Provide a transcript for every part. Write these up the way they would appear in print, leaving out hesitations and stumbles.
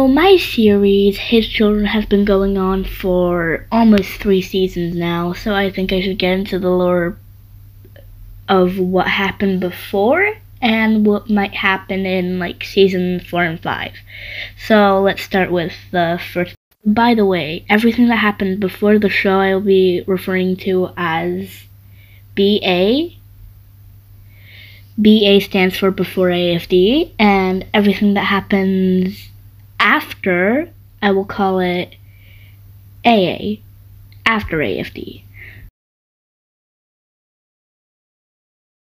So my series, His Children, has been going on for almost 3 seasons now, so I think I should get into the lore of what happened before and what might happen in like season 4 and 5. So let's start with the first. By the way, everything that happened before the show I will be referring to as BA. BA stands for before A.F.D, and everything that happens after, I will call it AA, after A.F.D.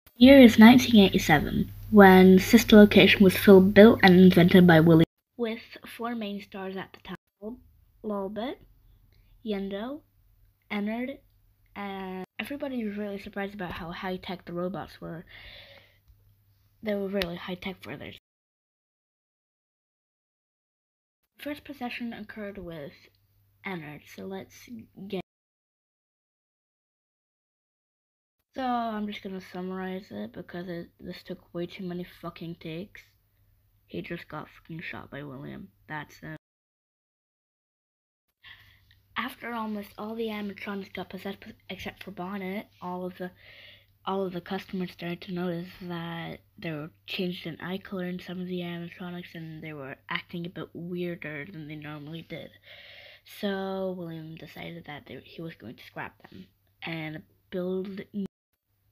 The year is 1987, when Sister Location was built and invented by William, with 4 main stars at the time: Lolbit, Yendo, Ennard, and everybody was really surprised about how high-tech the robots were. They were really high-tech for their. First possession occurred with Ennard, so let's get. So I'm just gonna summarize it because this took way too many fucking takes. He just got fucking shot by William. That's it. After almost all the animatronics got possessed except for Bonnet, all of the customers started to notice that they were changed in eye color in some of the animatronics, and they were acting a bit weirder than they normally did. So William decided that he was going to scrap them and build.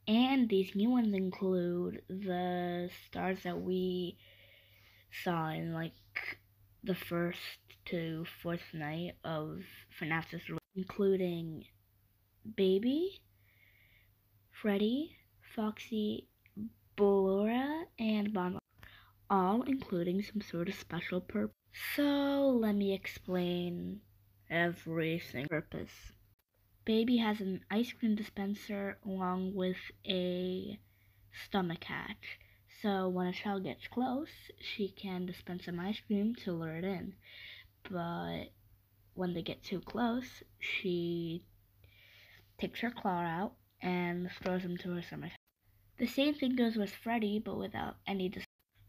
And these new ones include the stars that we saw in like the first to 4th night of FNAF's, including Baby, Freddy, Foxy, Ballora, and Bon, all including some sort of special purpose. So let me explain every single purpose. Baby has an ice cream dispenser along with a stomach hatch. So when a child gets close, she can dispense some ice cream to lure it in. But when they get too close, she takes her claw out and throws them to her stomach. The same thing goes with Freddy, but without any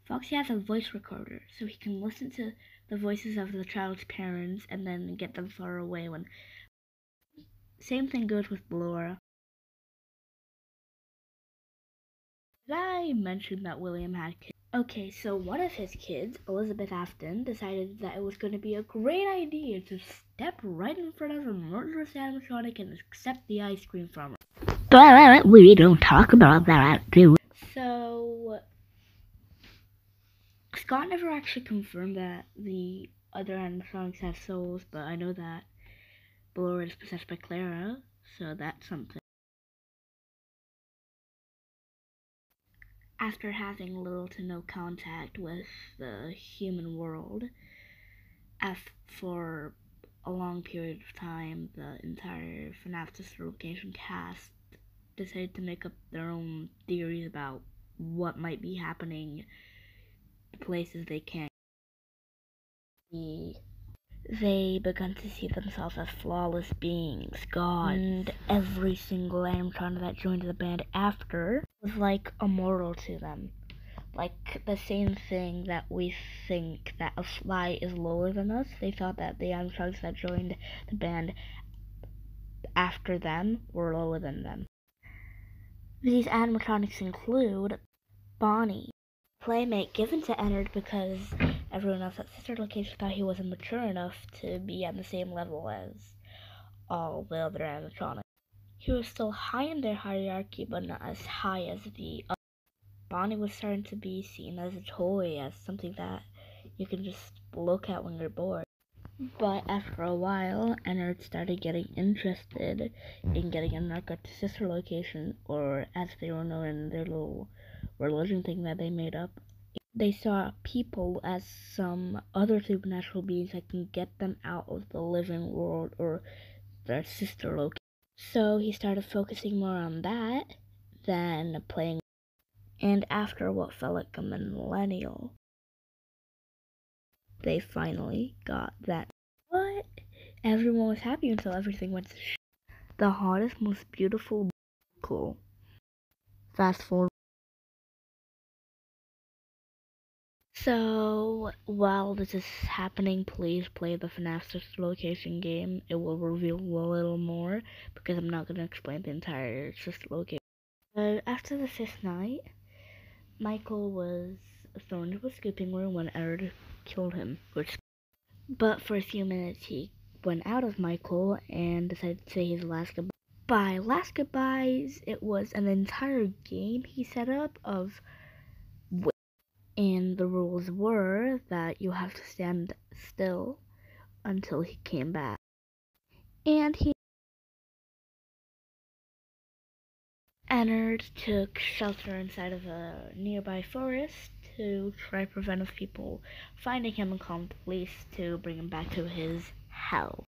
Foxy has a voice recorder, so he can listen to the voices of the child's parents and then get them far away when. Same thing goes with Laura. Did I mention that William had kids? Okay, so one of his kids, Elizabeth Afton, decided that it was going to be a great idea to step right in front of a murderous animatronic and accept the ice cream from her. But we don't talk about that, do we? So Scott never actually confirmed that the other animatronics have souls, but I know that Ballora is possessed by Clara, so that's something. After having little to no contact with the human world, for a long period of time, the entire FNAF Sister Location cast decided to make up their own theories about what might be happening in places they can't. They began to see themselves as flawless beings, gods, and every single animatronic that joined the band after was like immortal to them. Like the same thing that we think that a fly is lower than us, they thought that the animatronics that joined the band after them were lower than them. These animatronics include Bonnie, playmate given to Ennard because everyone else at Sister Location thought he wasn't mature enough to be at the same level as all the other animatronics. He was still high in their hierarchy, but not as high as the other. Bonnie was starting to be seen as a toy, as something that you can just look at when you're bored. But after a while, Ennard started getting interested in getting a narco to Sister Location, or as they were known in their little religion thing that they made up. They saw people as some other supernatural beings that can get them out of the living world or their sister location. So he started focusing more on that than playing. And after what felt like a millennial, they finally got that. But everyone was happy until everything went to shit. The hottest, most beautiful, cool. Fast forward. So, while this is happening, please play the FNAF Sister Location game. It will reveal a little more, because I'm not going to explain the entire Sister Location. So, after the 5th night, Michael was thrown into a scooping room when Erd killed him. But for a few minutes, he went out of Michael and decided to say his last goodbye. By last goodbyes, it was an entire game he set up of, and the rules were that you have to stand still until he came back. And he entered, took shelter inside of a nearby forest to try to prevent people finding him and calling the police to bring him back to his hell.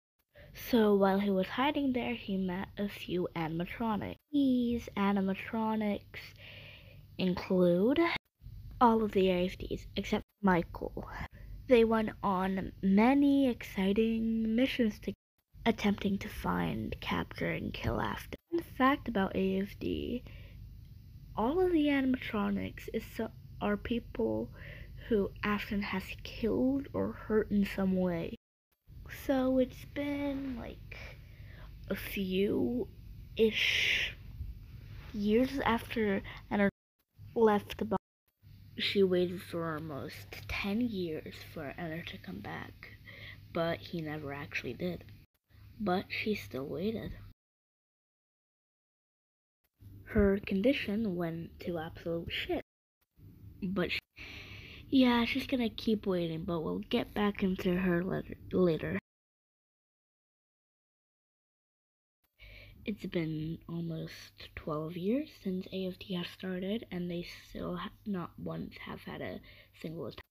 So while he was hiding there, he met a few animatronics. These animatronics include all of the A.F.Ds except Michael. They went on many exciting missions together, attempting to find, capture, and kill A.F.D. Fun fact about A.F.D, all of the animatronics are people who A.F.D has killed or hurt in some way. So it's been like a few-ish years after Anna left the body. She waited for almost 10 years for Anna to come back, but he never actually did. But she still waited. Her condition went to absolute shit. But yeah, she's gonna keep waiting, but we'll get back into her later. It's been almost 12 years since A.F.D has started, and they still not once have had a single attack.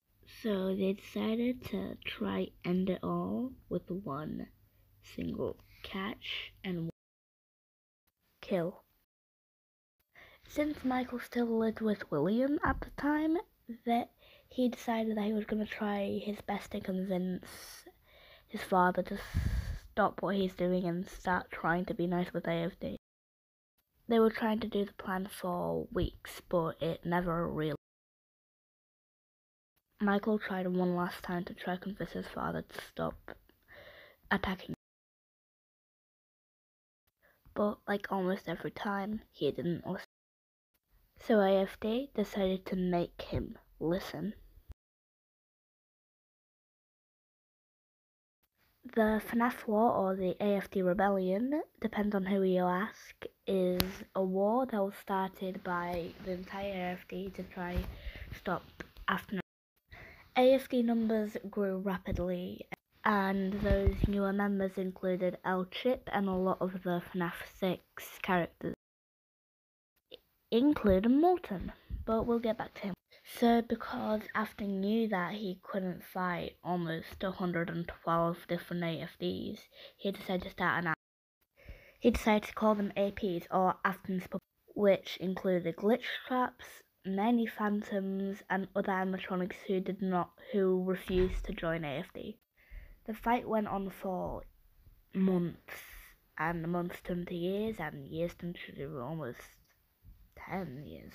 So they decided to try end it all with one single catch and one kill. Since Michael still lived with William at the time, that he decided that he was going to try his best to convince his father to stop what he's doing and start trying to be nice with A.F.D. They were trying to do the plan for weeks, but it never really. Michael tried one last time to try to convince his father to stop attacking, but like almost every time, he didn't listen. So A.F.D decided to make him listen. The FNAF War, or the A.F.D Rebellion, depends on who you ask, is a war that was started by the entire A.F.D to try stop after A.F.D numbers grew rapidly, and those newer members included L-Chip and a lot of the FNAF 6 characters, including Morton, but we'll get back to him. So because after knew that he couldn't fight almost 112 different A.F.Ds, he decided to start he decided to call them APs, or Afton's Puppets, which included glitch traps, many phantoms, and other animatronics who refused to join A.F.D. The fight went on for months, and months turned to years, and years turned to almost 10 years.